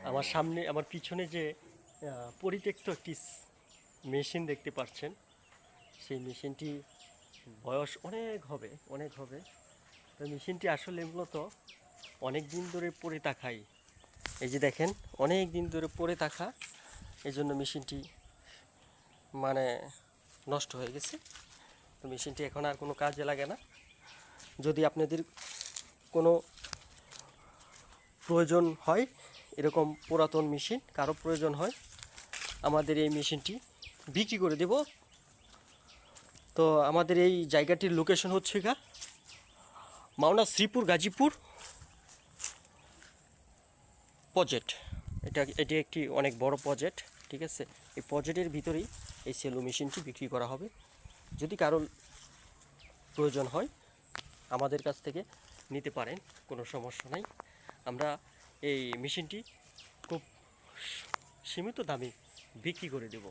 আমার সামনে আমার পিছনে যে পরিত্যক্ত একটি মেশিন দেখতে পাচ্ছেন, সেই মেশিনটি বয়স অনেক হবে। তো মেশিনটি আসলে মূলত অনেক দিন ধরে পড়ে থাকাই, এই যে দেখেন অনেক দিন ধরে পড়ে থাকা, এই জন্য মেশিনটি মানে নষ্ট হয়ে গেছে। তো মেশিনটি এখন আর কোনো কাজে লাগে না। যদি আপনাদের কোনো প্রয়োজন হয়, এরকম পুরাতন মেশিন কারো প্রয়োজন হয়, আমাদের এই মেশিনটি বিক্রি করে দেব। তো আমাদের এই জায়গাটির লোকেশন হচ্ছে মাওনা শ্রীপুর গাজীপুর প্রজেক্ট। এটি একটি অনেক বড় প্রজেক্ট, ঠিক আছে। এই প্রজেক্টের ভিতরেই এই সেলো মেশিনটি বিক্রি করা হবে। যদি কারো প্রয়োজন হয় আমাদের কাছ থেকে নিতে পারেন, কোনো সমস্যা নাই। আমরা এই মেশিনটি খুব সীমিত দামে বিক্রি করে দেব।